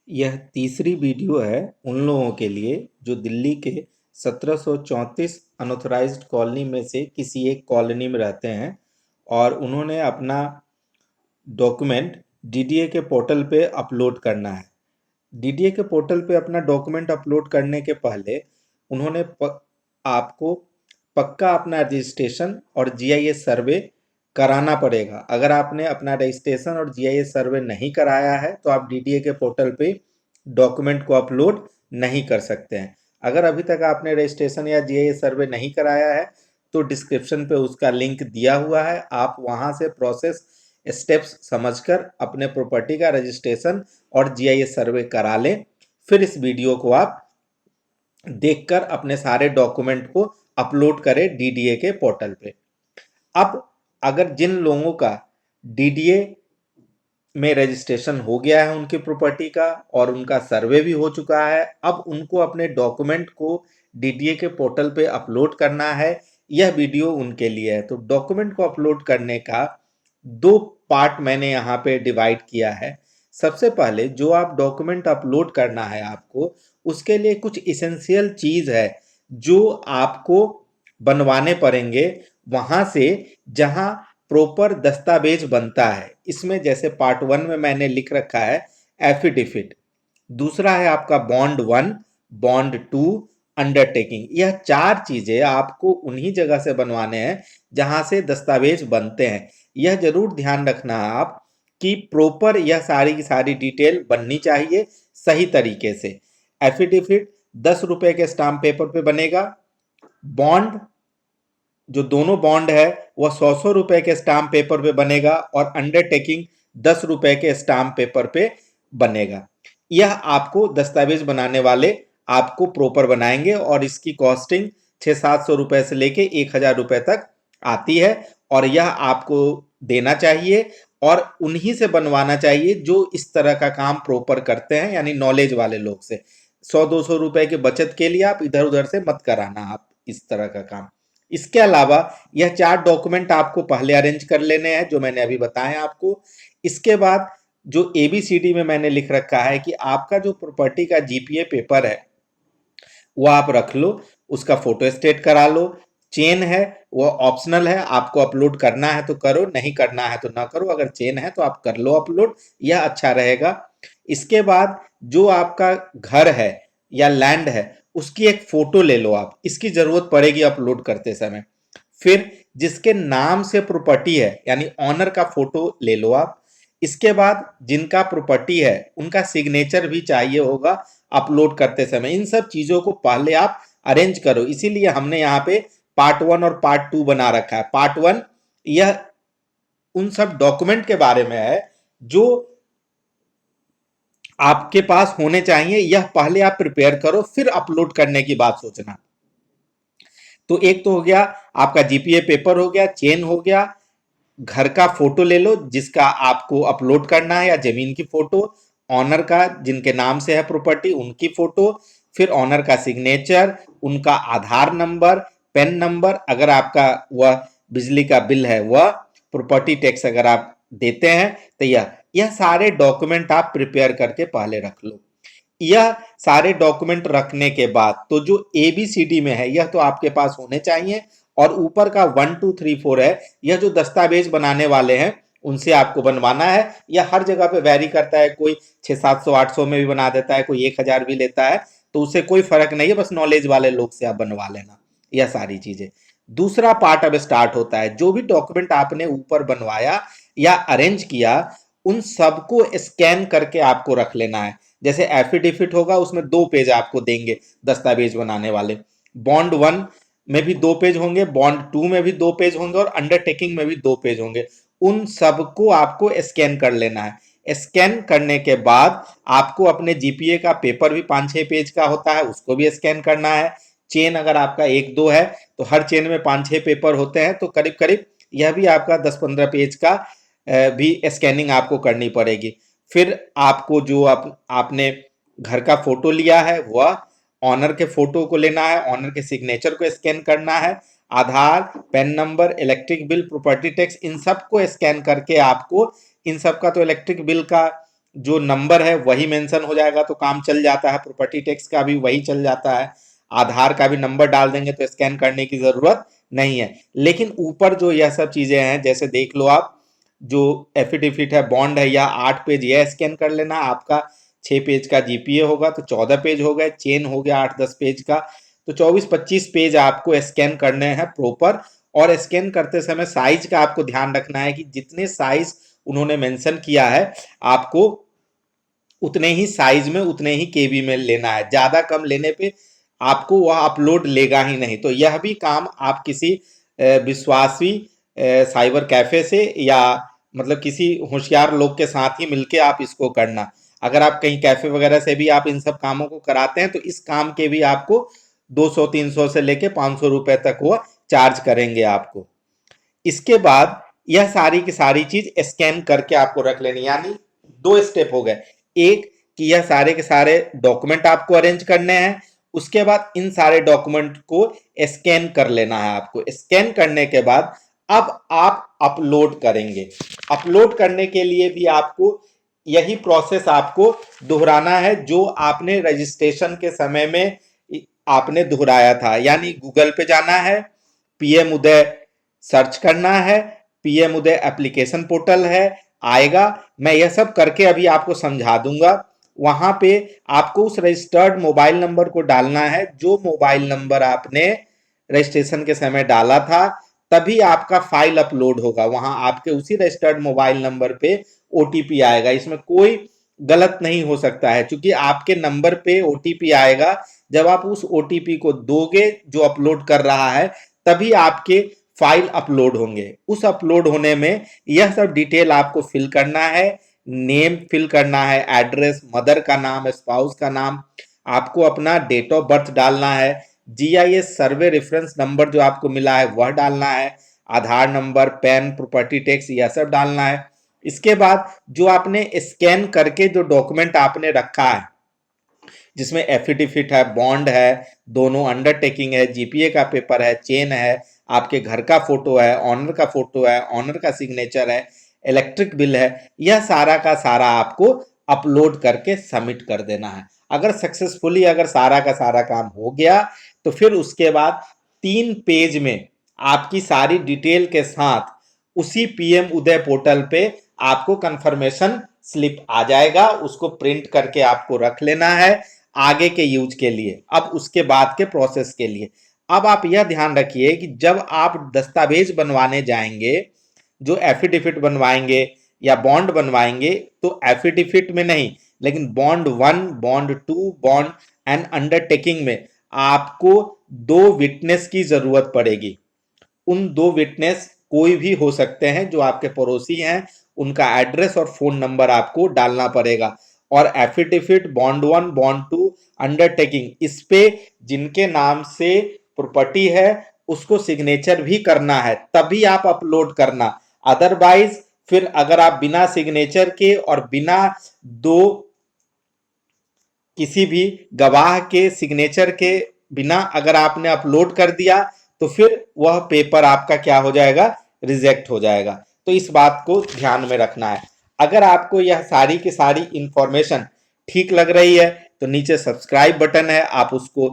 यह तीसरी वीडियो है उन लोगों के लिए जो दिल्ली के 1734 अनऑथराइज्ड कॉलोनी में से किसी एक कॉलोनी में रहते हैं और उन्होंने अपना डॉक्यूमेंट डीडीए के पोर्टल पे अपलोड करना है। डीडीए के पोर्टल पे अपना डॉक्यूमेंट अपलोड करने के पहले उन्होंने आपको पक्का अपना रजिस्ट्रेशन और जीआईएस सर्वे कराना पड़ेगा। अगर आपने अपना रजिस्ट्रेशन और जीआईएस सर्वे नहीं कराया है तो आप डीडीए के पोर्टल पे डॉक्यूमेंट को अपलोड नहीं कर सकते हैं। अगर अभी तक आपने रजिस्ट्रेशन या जीआईएस सर्वे नहीं कराया है तो डिस्क्रिप्शन पे उसका लिंक दिया हुआ है, आप वहां से प्रोसेस स्टेप्स समझकर अपने प्रॉपर्टी का रजिस्ट्रेशन और जीआईएस सर्वे करा लें। फिर इस वीडियो को आप देखकर अपने सारे डॉक्यूमेंट को अपलोड करें डीडीए के पोर्टल पे। अब अगर जिन लोगों का डीडीए में रजिस्ट्रेशन हो गया है उनकी प्रॉपर्टी का और उनका सर्वे भी हो चुका है, अब उनको अपने डॉक्यूमेंट को डीडीए के पोर्टल पे अपलोड करना है। यह वीडियो उनके लिए है। तो डॉक्यूमेंट को अपलोड करने का दो पार्ट मैंने यहाँ पे डिवाइड किया है। सबसे पहले जो आप डॉक्यूमेंट अपलोड करना है आपको, उसके लिए कुछ इसेंशियल चीज है जो आपको बनवाने पड़ेंगे वहां से जहां प्रॉपर दस्तावेज बनता है। इसमें जैसे पार्ट 1 में मैंने लिख रखा है एफिडेविट, दूसरा है आपका बॉन्ड 1, बॉन्ड 2, अंडरटेकिंग। यह चार चीजें आपको उन्हीं जगह से बनवाने हैं जहां से दस्तावेज बनते हैं। यह जरूर ध्यान रखना है आप कि प्रॉपर यह सारी की सारी डिटेल बननी चाहिए सही तरीके से। एफिडेविट 10 रुपए के स्टाम्प पेपर पे बनेगा। बॉन्ड जो दोनों बॉन्ड है वह 100 रुपए के स्टाम्प पेपर पे बनेगा और अंडरटेकिंग 10 रुपए के स्टाम्प पेपर पे बनेगा। यह आपको दस्तावेज बनाने वाले आपको प्रॉपर बनाएंगे और इसकी कॉस्टिंग 600-700 रुपए से लेके 1000 रुपए तक आती है और यह आपको देना चाहिए और उन्हीं से बनवाना चाहिए जो इस तरह का काम प्रॉपर करते हैं, यानी नॉलेज वाले लोग से। 100-200 रुपए के बचत के लिए आप इधर उधर से मत कराना आप इस तरह का काम। इसके अलावा यह चार डॉक्यूमेंट आपको पहले अरेंज कर लेने हैं जो मैंने अभी बताया आपको। इसके बाद जो एबीसीडी में मैंने लिख रखा है कि आपका जो प्रॉपर्टी का जीपीए पेपर है वो आप रख लो, उसका फोटो स्टेट करा लो। चेन है वो ऑप्शनल है, आपको अपलोड करना है तो करो, नहीं करना है तो ना करो। अगर चेन है तो आप कर लो अपलोड, यह अच्छा रहेगा। इसके बाद जो आपका घर है या लैंड है उसकी एक फोटो ले लो आप, इसकी जरूरत पड़ेगी अपलोड करते समय। फिर जिसके नाम से प्रॉपर्टी है यानी ऑनर का फोटो ले लो आप। इसके बाद जिनका प्रॉपर्टी है उनका सिग्नेचर भी चाहिए होगा अपलोड करते समय। इन सब चीजों को पहले आप अरेंज करो, इसीलिए हमने यहाँ पे पार्ट 1 और पार्ट 2 बना रखा है। पार्ट 1 यह उन सब डॉक्यूमेंट के बारे में है जो आपके पास होने चाहिए, यह पहले आप प्रिपेयर करो, फिर अपलोड करने की बात सोचना। तो एक तो हो गया आपका जीपीए पेपर, हो गया चेन, हो गया घर का फोटो ले लो जिसका आपको अपलोड करना है या जमीन की फोटो, ऑनर का जिनके नाम से है प्रॉपर्टी उनकी फोटो, फिर ऑनर का सिग्नेचर, उनका आधार नंबर, पेन नंबर, अगर आपका वह बिजली का बिल है वह, प्रॉपर्टी टैक्स अगर आप देते हैं तो यह सारे डॉक्यूमेंट आप प्रिपेयर करके पहले रख लो। यह सारे डॉक्यूमेंट रखने के बाद तो जो एबीसीडी में है यह तो आपके पास होने चाहिए और ऊपर का 1 2 3 4 है, यह जो दस्तावेज बनाने वाले हैं उनसे आपको बनवाना है। यह हर जगह पे वैरी करता है, कोई 600-700-800 में भी बना देता है, कोई 1000 भी लेता है, तो उससे कोई फर्क नहीं है, बस नॉलेज वाले लोग से आप बनवा लेना यह सारी चीजें। दूसरा पार्ट अब स्टार्ट होता है। जो भी डॉक्यूमेंट आपने ऊपर बनवाया या अरेंज किया उन सबको स्कैन करके आपको रख लेना है। जैसे एफिडेविट होगा उसमें 2 पेज आपको देंगे दस्तावेज बनाने वाले, बॉन्ड 1 में भी 2 पेज होंगे, बॉन्ड 2 में भी 2 पेज होंगे और अंडरटेकिंग में भी 2 पेज होंगे। उन सबको आपको स्कैन कर लेना है। स्कैन करने के बाद आपको अपने जीपीए का पेपर भी 5-6 पेज का होता है, उसको भी स्कैन करना है। चेन अगर आपका 1-2 है तो हर चेन में 5-6 पेपर होते हैं, तो करीब करीब यह भी आपका 10-15 पेज का भी स्कैनिंग आपको करनी पड़ेगी। फिर आपको जो आपने घर का फोटो लिया है वह ऑनर के फोटो को लेना है, ऑनर के सिग्नेचर को स्कैन करना है, Aadhaar, PAN number, electric bill, property tax, इन सब को स्कैन करके आपको, इन सब का तो इलेक्ट्रिक बिल का जो नंबर है वही मेंशन हो जाएगा तो काम चल जाता है, प्रॉपर्टी टैक्स का भी वही चल जाता है, आधार का भी नंबर डाल देंगे तो स्कैन करने की जरूरत नहीं है। लेकिन ऊपर जो यह सब चीजें हैं, जैसे देख लो आप, जो एफिडेविट है, बॉन्ड है, या 8 पेज यह स्कैन कर लेना, आपका 6 पेज का जीपीए होगा तो 14 पेज हो गए, चेन हो गया 8-10 पेज का, तो 24-25 पेज आपको स्कैन करने हैं प्रॉपर। और स्कैन करते समय साइज का आपको ध्यान रखना है कि जितने साइज उन्होंने मेंशन किया है आपको उतने ही साइज में उतने ही केबी में लेना है, ज्यादा कम लेने पे आपको वह अपलोड लेगा ही नहीं। तो यह भी काम आप किसी विश्वासी साइबर कैफे से या मतलब किसी होशियार लोग के साथ ही मिलके आप इसको करना। अगर आप कहीं कैफे वगैरह से भी आप इन सब कामों को कराते हैं तो इस काम के भी आपको 200-300 से लेके 500 रुपए तक वो चार्ज करेंगे आपको। इसके बाद यह सारी की सारी चीज स्कैन करके आपको रख लेनी, यानी 2 स्टेप हो गए। एक कि यह सारे के सारे डॉक्यूमेंट आपको अरेंज करने हैं, उसके बाद इन सारे डॉक्यूमेंट को स्कैन कर लेना है आपको। स्कैन करने के बाद अब आप अपलोड करेंगे। अपलोड करने के लिए भी आपको यही प्रोसेस आपको दोहराना है जो आपने रजिस्ट्रेशन के समय में आपने दोहराया था, यानी गूगल पे जाना है, पीएम उदय सर्च करना है, पीएम उदय एप्लीकेशन पोर्टल है, आएगा। मैं यह सब करके अभी आपको समझा दूंगा। वहां पे आपको उस रजिस्टर्ड मोबाइल नंबर को डालना है जो मोबाइल नंबर आपने रजिस्ट्रेशन के समय डाला था, तभी आपका फाइल अपलोड होगा। वहां आपके उसी रजिस्टर्ड मोबाइल नंबर पे ओटीपी आएगा। इसमें कोई गलत नहीं हो सकता है, क्योंकि आपके नंबर पे ओटीपी आएगा। जब आप उस ओटीपी को दोगे जो अपलोड कर रहा है, तभी आपके फाइल अपलोड होंगे। उस अपलोड होने में यह सब डिटेल आपको फिल करना है, नेम फिल करना है, एड्रेस, मदर का नाम, स्पाउस का नाम, आपको अपना डेट ऑफ बर्थ डालना है, जीआईएस सर्वे रेफरेंस नंबर जो आपको मिला है वह डालना है, आधार नंबर, पैन, प्रॉपर्टी टैक्स, यह सब डालना है। इसके बाद जो आपने स्कैन करके जो डॉक्यूमेंट आपने रखा है, जिसमें एफिडेविट है, बॉन्ड है, दोनों अंडरटेकिंग है, जीपीए का पेपर है, चेन है, आपके घर का फोटो है, ऑनर का फोटो है, ऑनर का सिग्नेचर है, इलेक्ट्रिक बिल है, यह सारा का सारा आपको अपलोड करके सबमिट कर देना है। अगर सक्सेसफुली अगर सारा का सारा काम हो गया तो फिर उसके बाद 3 पेज में आपकी सारी डिटेल के साथ उसी पीएम उदय पोर्टल पे आपको कंफर्मेशन स्लिप आ जाएगा। उसको प्रिंट करके आपको रख लेना है आगे के यूज के लिए, अब उसके बाद के प्रोसेस के लिए। अब आप यह ध्यान रखिए कि जब आप दस्तावेज बनवाने जाएंगे, जो एफिडेविट बनवाएंगे या बॉन्ड बनवाएंगे, तो एफिडेविट में नहीं लेकिन bond 1, bond 2, bond and undertaking में आपको 2 विटनेस की जरूरत पड़ेगी। उन 2 विटनेस कोई भी हो सकते हैं, जो आपके पड़ोसी हैं, उनका एड्रेस और फोन नंबर आपको डालना पड़ेगा। और एफिडेविट, बॉन्ड 1, बॉन्ड 2, अंडरटेकिंग, इस पे जिनके नाम से प्रॉपर्टी है उसको सिग्नेचर भी करना है, तभी आप अपलोड करना। अदरवाइज फिर अगर आप बिना सिग्नेचर के और बिना दो किसी भी गवाह के सिग्नेचर के बिना अगर आपने अपलोड कर दिया तो फिर वह पेपर आपका क्या हो जाएगा, रिजेक्ट हो जाएगा। तो इस बात को ध्यान में रखना है। अगर आपको यह सारी की सारी इंफॉर्मेशन ठीक लग रही है तो नीचे सब्सक्राइब बटन है, आप उसको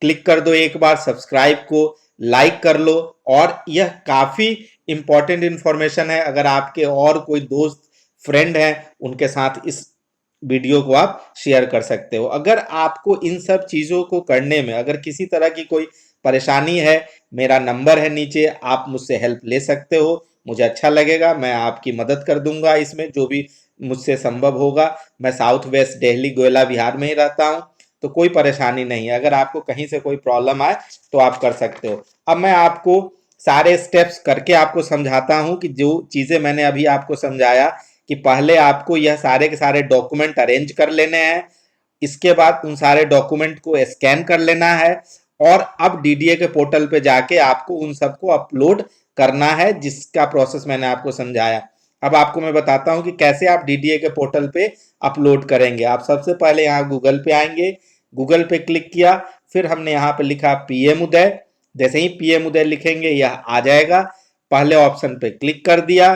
क्लिक कर दो, एक बार सब्सक्राइब को लाइक कर लो। और यह काफी इंपॉर्टेंट इंफॉर्मेशन है, अगर आपके और कोई दोस्त फ्रेंड हैं उनके साथ इस वीडियो को आप शेयर कर सकते हो। अगर आपको इन सब चीज़ों को करने में अगर किसी तरह की कोई परेशानी है, मेरा नंबर है नीचे, आप मुझसे हेल्प ले सकते हो। मुझे अच्छा लगेगा, मैं आपकी मदद कर दूंगा इसमें जो भी मुझसे संभव होगा। मैं साउथ वेस्ट दिल्ली गोयला बिहार में ही रहता हूँ, तो कोई परेशानी नहीं है। अगर आपको कहीं से कोई प्रॉब्लम आए तो आप कर सकते हो। अब मैं आपको सारे स्टेप्स करके आपको समझाता हूँ कि जो चीज़ें मैंने अभी आपको समझाया कि पहले आपको यह सारे के सारे डॉक्यूमेंट अरेंज कर लेने हैं, इसके बाद उन सारे डॉक्यूमेंट को स्कैन कर लेना है, और अब डीडीए के पोर्टल पे जाके आपको उन सबको अपलोड करना है, जिसका प्रोसेस मैंने आपको समझाया। अब आपको मैं बताता हूं कि कैसे आप डीडीए के पोर्टल पे अपलोड करेंगे। आप सबसे पहले यहाँ गूगल पे आएंगे, गूगल पे क्लिक किया, फिर हमने यहाँ पे लिखा पीएम उदय। जैसे ही पीएम उदय लिखेंगे यह आ जाएगा, पहले ऑप्शन पे क्लिक कर दिया।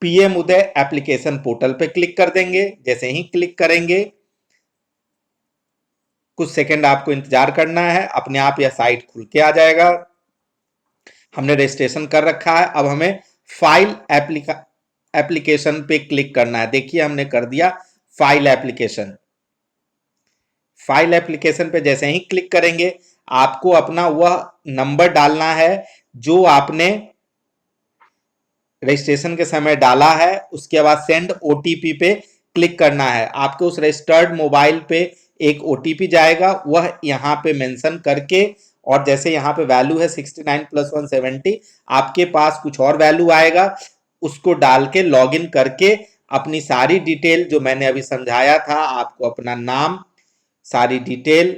पीएम उदय एप्लीकेशन पोर्टल पे क्लिक कर देंगे। जैसे ही क्लिक करेंगे, कुछ सेकंड आपको इंतजार करना है, अपने आप यह साइट खुल के आ जाएगा। हमने रजिस्ट्रेशन कर रखा है। अब हमें फाइल एप्लीकेशन पे क्लिक करना है। देखिए हमने कर दिया फाइल एप्लीकेशन। फाइल एप्लीकेशन पे जैसे ही क्लिक करेंगे, आपको अपना वह नंबर डालना है जो आपने रजिस्ट्रेशन के समय डाला है। उसके बाद सेंड ओटीपी पे क्लिक करना है। आपके उस रजिस्टर्ड मोबाइल पे एक ओटीपी जाएगा, वह यहाँ पे मेंशन करके, और जैसे यहाँ पे वैल्यू है 69 प्लस 170, आपके पास कुछ और वैल्यू आएगा, उसको डाल के लॉगिन करके अपनी सारी डिटेल जो मैंने अभी समझाया था, आपको अपना नाम, सारी डिटेल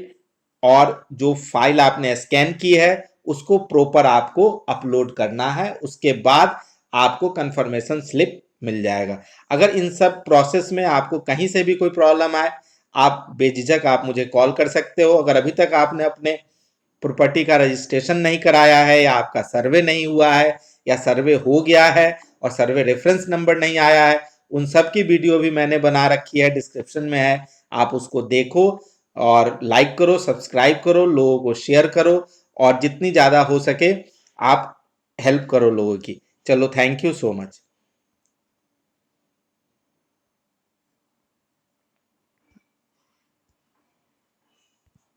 और जो फाइल आपने स्कैन की है उसको प्रॉपर आपको अपलोड करना है। उसके बाद आपको कंफर्मेशन स्लिप मिल जाएगा। अगर इन सब प्रोसेस में आपको कहीं से भी कोई प्रॉब्लम आए, आप बेझिझक आप मुझे कॉल कर सकते हो। अगर अभी तक आपने अपने प्रॉपर्टी का रजिस्ट्रेशन नहीं कराया है, या आपका सर्वे नहीं हुआ है, या सर्वे हो गया है और सर्वे रेफरेंस नंबर नहीं आया है, उन सब की वीडियो भी मैंने बना रखी है, डिस्क्रिप्शन में है, आप उसको देखो और लाइक करो, सब्सक्राइब करो, लोगों को शेयर करो, और जितनी ज़्यादा हो सके आप हेल्प करो लोगों की। चलो, थैंक यू सो मच।